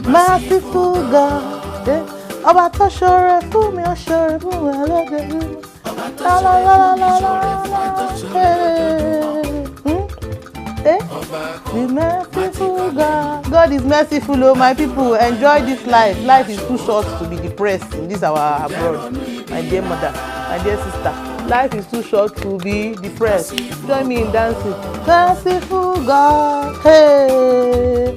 merciful God. Ọba tó ṣoore fún mi, ó ṣoore fún mi lójoojúmọ́. La la la la la la. The merciful God. God is merciful, oh my people. Enjoy this life. Life is too short to be depressed in this our abroad. My dear mother, my dear sister. Life is too short to be depressed. Join me in dancing. Merciful God. Hey.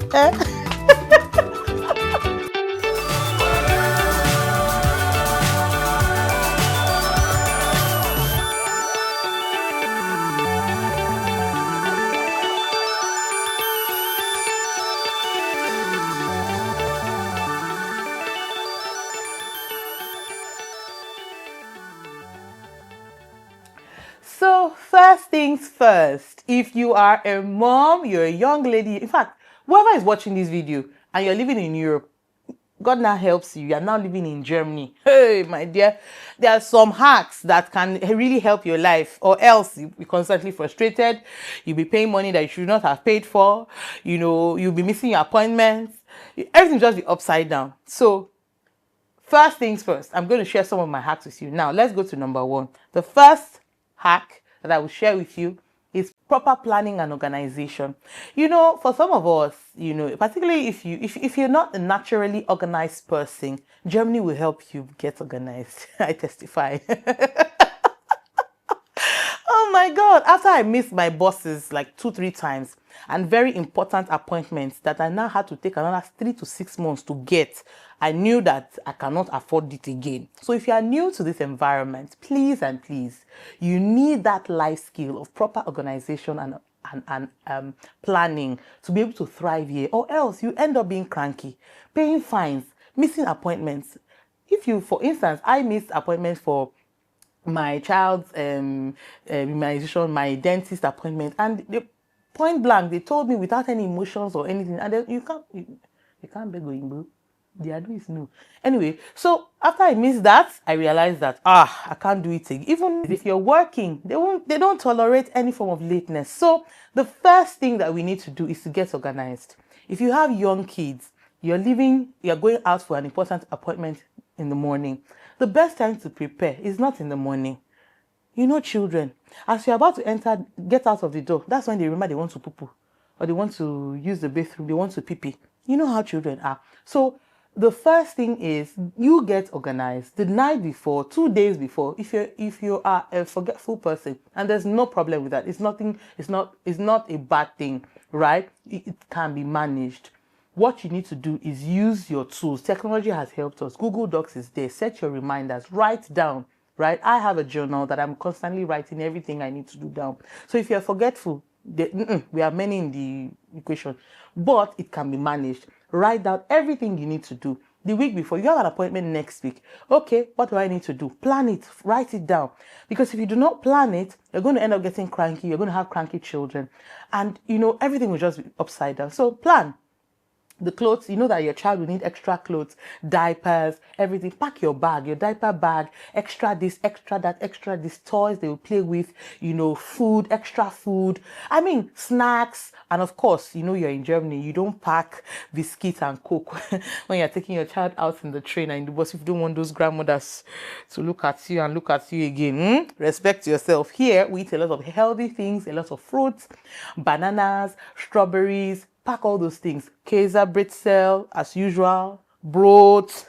So first things first, if you are a mom, you're a young lady, in fact, whoever is watching this video and you're living in Europe, God now helps you. You're now living in Germany. Hey, my dear, there are some hacks that can really help your life, or else you'll be constantly frustrated. You'll be paying money that you should not have paid for. You know, you'll be missing your appointments. Everything will just be upside down. So first things first, I'm going to share some of my hacks with you. Now, let's go to number one. The first hack that I will share with you is proper planning and organization. You know, for some of us, you know, particularly if you're not a naturally organized person, Germany will help you get organized. I testify. Oh my God, after I missed my bosses like 2-3 times and very important appointments that I now had to take another 3 to 6 months to get, I knew that I cannot afford it again. So if you are new to this environment, please and please, you need that life skill of proper organization and planning to be able to thrive here, or else you end up being cranky, paying fines, missing appointments. If you, for instance, I missed appointments for my child's immunization, my dentist appointment, and point blank, they told me without any emotions or anything, and you can't beg going, bro. The advice is no. Anyway, so after I missed that, I realized that I can't do it again. Even if you're working, they don't tolerate any form of lateness. So the first thing that we need to do is to get organized. If you have young kids, you're going out for an important appointment in the morning, the best time to prepare is not in the morning. You know, children, as you're about to get out of the door, that's when they remember they want to poo-poo, or they want to use the bathroom, they want to pee-pee. You know how children are. So the first thing is you get organized the night before, 2 days before. If you are a forgetful person, and there's no problem with that, it's not a bad thing, right? It can be managed. What you need to do is use your tools. Technology has helped us. Google Docs is there. Set your reminders. Write down, right? I have a journal that I'm constantly writing everything I need to do down. So if you're forgetful, we are many in the equation, but it can be managed. Write down everything you need to do. The week before, you have an appointment next week. Okay, what do I need to do? Plan it, write it down. Because if you do not plan it, you're going to end up getting cranky. You're going to have cranky children. And, you know, everything will just be upside down. So plan. The clothes, you know that your child will need extra clothes, diapers, everything. Pack your bag, your diaper bag, extra this, extra that, extra this, toys they will play with, you know, food, extra food. I mean, snacks. And of course, you know, you're in Germany, you don't pack biscuits and Coke when you're taking your child out in the train and in the bus. If you don't want those grandmothers to look at you and look at you again, respect yourself. Here, we eat a lot of healthy things, a lot of fruits, bananas, strawberries. Pack all those things. Kaiser Britzel, as usual, broth.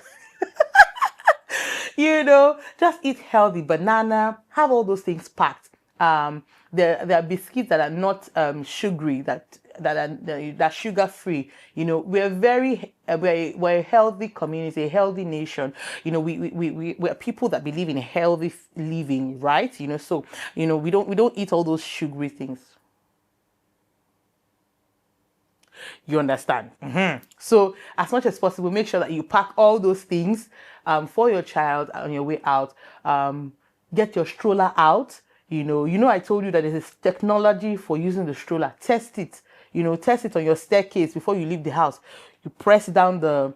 You know, just eat healthy. Banana, have all those things packed. There are biscuits that are not sugary, that are sugar free. You know, we're a healthy community, a healthy nation. You know, we're people that believe in healthy living, right? You know, so you know we don't eat all those sugary things. You understand? So as much as possible, make sure that you pack all those things for your child on your way out. Get your stroller out. You know, I told you that there's technology for using the stroller. Test it. You know, test it on your staircase before you leave the house. You press down the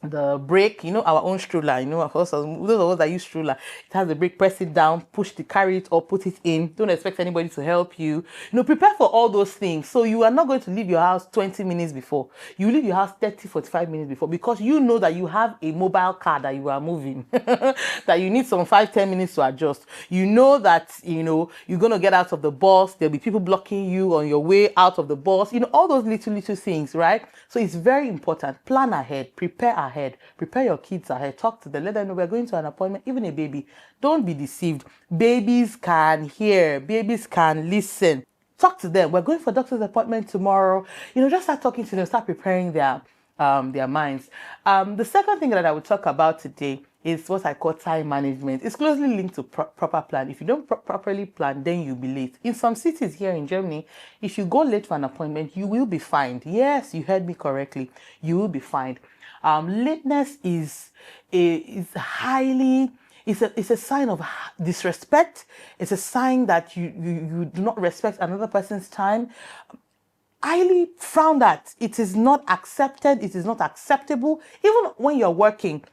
the brake, our own stroller, of course, those of us that use stroller, it has the brake, press it down, push the, carry it or put it in. Don't expect anybody to help you. Prepare for all those things. So you are not going to leave your house 20 minutes before. You leave your house 30, 45 minutes before, because you know that you have a mobile car that you are moving, that you need some 5, 10 minutes to adjust. You know that, you're going to get out of the bus. There'll be people blocking you on your way out of the bus, all those little things, right? So it's very important. Plan ahead, prepare ahead, prepare your kids ahead, talk to them, let them know we're going to an appointment. Even a baby, don't be deceived. Babies can hear, babies can listen. Talk to them. We're going for doctor's appointment tomorrow. Just start talking to them, start preparing their minds. The second thing that I would talk about today is what I call time management. It's closely linked to proper plan. If you don't properly plan, then you'll be late. In some cities here in Germany, if you go late for an appointment, you will be fined. Yes, you heard me correctly. You will be fined. Lateness is highly... It's a sign of disrespect. It's a sign that you do not respect another person's time. Highly frowned at. It is not accepted. It is not acceptable. Even when you're working,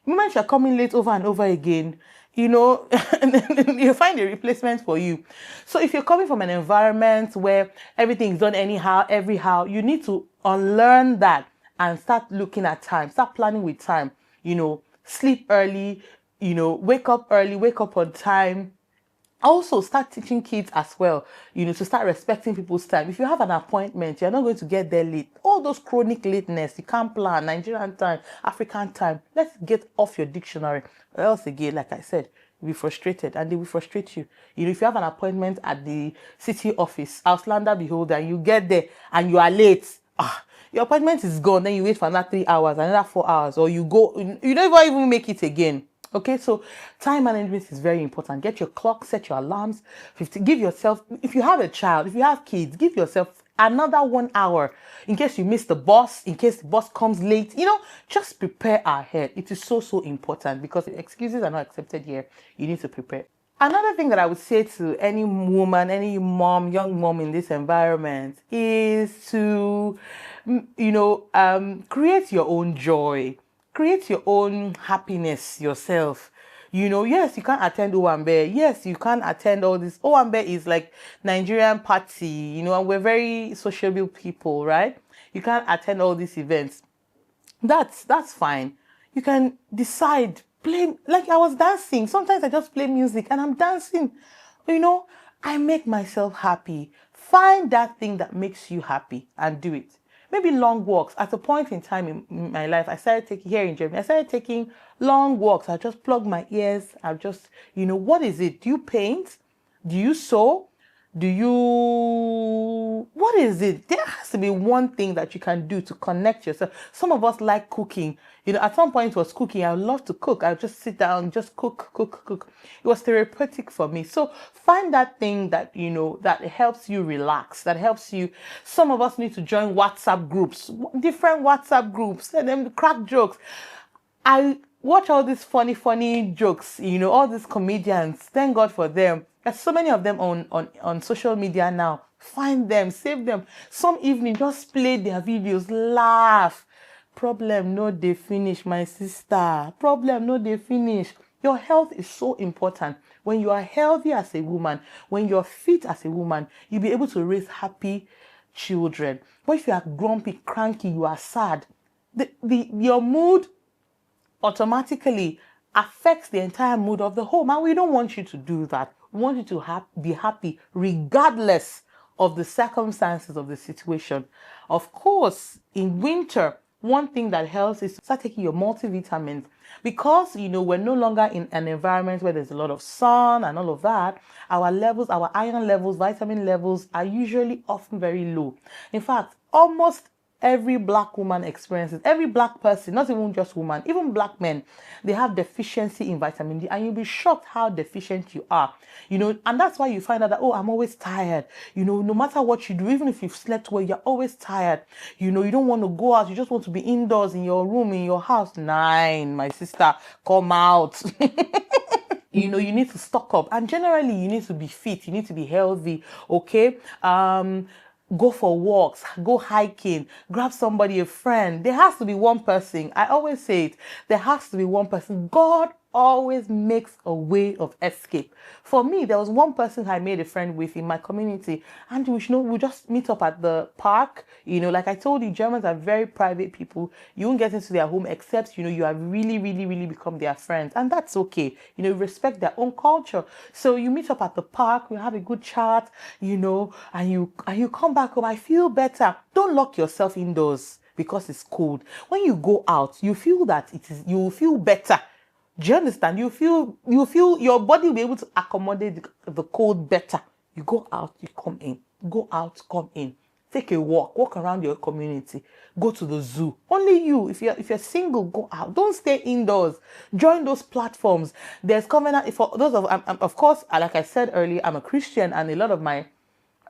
the moment you're coming late over and over again, you find a replacement for you. So if you're coming from an environment where everything is done everyhow, you need to unlearn that and start looking at time. Start planning with time. Sleep early. Wake up early. Wake up on time. Also, start teaching kids as well, to start respecting people's time. If you have an appointment, you're not going to get there late. All those chronic lateness, you can't plan, Nigerian time, African time. Let's get off your dictionary. Or else again, like I said, you'll be frustrated and they will frustrate you. If you have an appointment at the city office, Auslander beholder, and you get there and you are late, your appointment is gone. Then you wait for another 3 hours, another 4 hours, or you go, you don't even make it again. Okay, so time management is very important. Get your clock, set your alarms. Give yourself, if you have a child, if you have kids, give yourself another 1 hour in case you miss the bus, in case the bus comes late. Just prepare ahead. It is so important, because excuses are not accepted here. You need to prepare. Another thing that I would say to any woman, any mom, young mom in this environment is to, create your own joy. Create your own happiness yourself. Yes, you can't attend Owambe. Yes, you can't attend all this. Owambe is like Nigerian party, and we're very sociable people, right? You can't attend all these events. That's fine. You can decide, play, like I was dancing. Sometimes I just play music and I'm dancing. I make myself happy. Find that thing that makes you happy and do it. Maybe long walks. At a point in time in my life, I started taking long walks. I just plug my ears. I just, what is it? Do you paint? Do you sew? What is it? There has to be one thing that you can do to connect yourself. Some of us like cooking. At some point it was cooking. I love to cook. I just sit down, just cook. It was therapeutic for me. So find that thing that, that helps you relax, that helps you. Some of us need to join WhatsApp groups, different WhatsApp groups, and then crack jokes. I watch all these funny jokes, all these comedians. Thank God for them. There's so many of them on social media now. Find them, save them. Some evening, just play their videos, laugh. Problem no dey finish, my sister. Problem no dey finish. Your health is so important. When you are healthy as a woman, when you're fit as a woman, you'll be able to raise happy children. But if you are grumpy, cranky, you are sad, your mood automatically affects the entire mood of the home. And we don't want you to do that. We want you to be happy regardless of the circumstances of the situation. Of course, in winter, one thing that helps is to start taking your multivitamins, because we're no longer in an environment where there's a lot of sun and all of that. Our levels, our iron levels, vitamin levels are usually often very low. In fact, almost every black woman experiences, every black person, not even just women, even black men, they have deficiency in vitamin D, and you'll be shocked how deficient you are, and that's why you find out that, I'm always tired, no matter what you do, even if you've slept well, you're always tired, you don't want to go out, you just want to be indoors in your room, in your house. My sister, come out. You need to stock up, and generally you need to be fit, you need to be healthy. Okay, go for walks, go hiking, grab somebody, a friend. There has to be one person. I always say it. There has to be one person. God always makes a way of escape. For me, there was one person I made a friend with in my community, and we just meet up at the park. Like I told you, Germans are very private people. You won't get into their home except you have really, really, really become their friends, and that's okay. Respect their own culture. So you meet up at the park, we have a good chat, and you come back home. I feel better. Don't lock yourself indoors because it's cold. When you go out, you feel that you will feel better. Do you understand? You feel your body will be able to accommodate the cold better. You go out, you come in. Go out, come in. Take a walk around your community. Go to the zoo. Only you. If you're single, go out. Don't stay indoors. Join those platforms. There's Covenant for those of course, like I said earlier, I'm a Christian, and a lot of my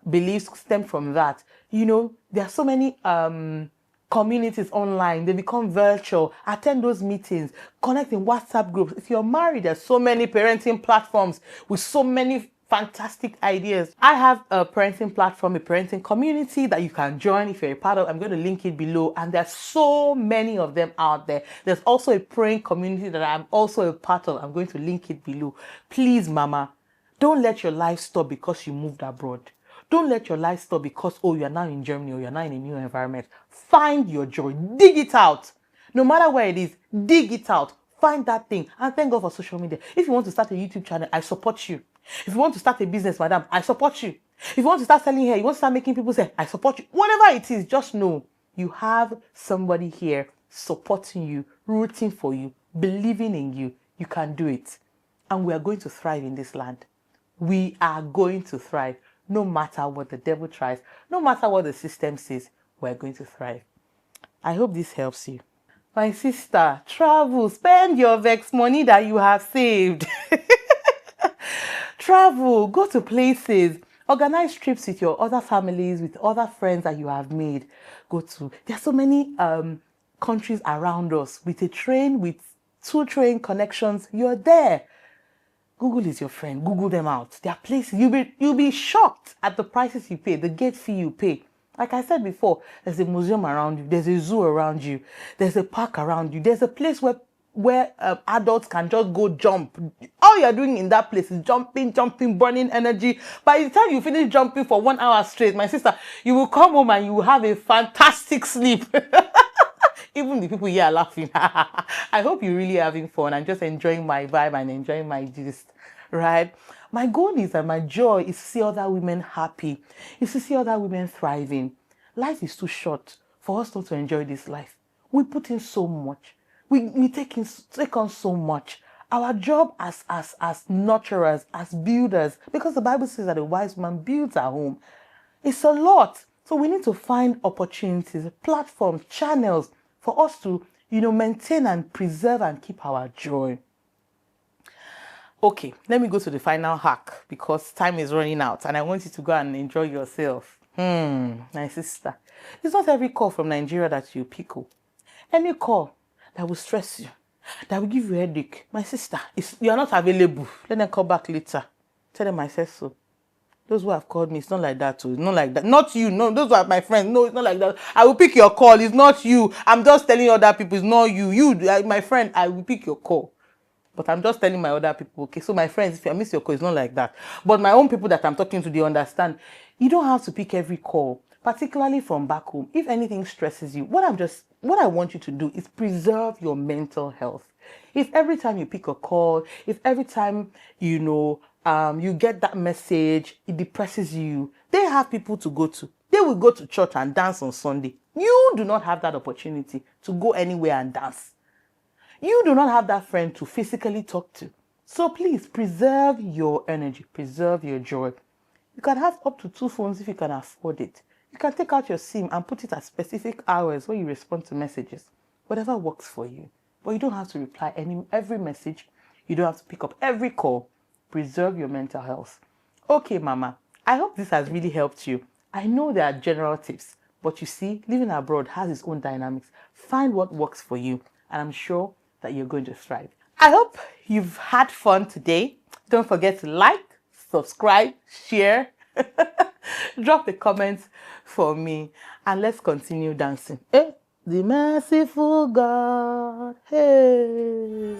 beliefs stem from that. There are so many communities online. They become virtual. Attend those meetings. Connect in WhatsApp groups. If you're married, there's so many parenting platforms with so many fantastic ideas. I have a parenting platform, a parenting community that you can join if you're a part of. I'm going to link it below, and there's so many of them out there. There's also a praying community that I'm also a part of. I'm going to link it below. Please, mama, don't let your life stop because you moved abroad. Don't let your life stop because, you're now in Germany or you're now in a new environment. Find your joy. Dig it out. No matter where it is, dig it out. Find that thing. And thank God for social media. If you want to start a YouTube channel, I support you. If you want to start a business, madam, I support you. If you want to start selling hair, you want to start making people say, I support you. Whatever it is, just know you have somebody here supporting you, rooting for you, believing in you. You can do it. And we are going to thrive in this land. We are going to thrive. No matter what the devil tries, no matter what the system says, we're going to thrive. I hope this helps you. My sister, travel, spend your vex money that you have saved. Travel, go to places, organize trips with your other families, with other friends that you have made. There are so many countries around us. With a train, with 2 train connections, you're there. Google is your friend. Google them out. There are places. You'll be shocked at the prices you pay, the gate fee you pay. Like I said before, there's a museum around you. There's a zoo around you. There's a park around you. There's a place where adults can just go jump. All you're doing in that place is jumping, burning energy. By the time you finish jumping for 1 hour straight, my sister, you will come home and you will have a fantastic sleep. Even the people here are laughing. I hope you're really having fun and just enjoying my vibe and enjoying my gist, right? My goal is and my joy is to see other women happy, is to see other women thriving. Life is too short for us not to enjoy this life. We put in so much. We take on so much. Our job as nurturers, as builders, because the Bible says that a wise man builds a home. It's a lot. So we need to find opportunities, platforms, channels, for us to, maintain and preserve and keep our joy. Okay, let me go to the final hack because time is running out and I want you to go and enjoy yourself. My sister, it's not every call from Nigeria that you pick up. Any call that will stress you, that will give you a headache, my sister, you're not available. Let them call back later. Tell them I said so. Those who have called me, it's not like that too. It's not like that. Not you. No, those are my friends. No, it's not like that. I will pick your call. It's not you. I'm just telling other people. It's not you. You, my friend, I will pick your call. But I'm just telling my other people. Okay, so my friends, if I miss your call, it's not like that. But my own people that I'm talking to, they understand. You don't have to pick every call, particularly from back home. If anything stresses you, what I want you to do is preserve your mental health. If every time you pick a call, if every time, you get that message, it depresses you, they have people to go to. They will go to church and dance on Sunday. You do not have that opportunity to go anywhere and dance. You do not have that friend to physically talk to. So please preserve your energy, preserve your joy. You can have up to 2 phones if you can afford it. You can take out your SIM and put it at specific hours when you respond to messages. Whatever works for you. But you don't have to reply every message. You don't have to pick up every call. Preserve your mental health. Okay, mama, I hope this has really helped you. I know there are general tips, but you see, living abroad has its own dynamics. Find what works for you, and I'm sure that you're going to thrive. I hope you've had fun today. Don't forget to like, subscribe, share. Drop a comment for me and let's continue dancing. Eh? The merciful God. Hey.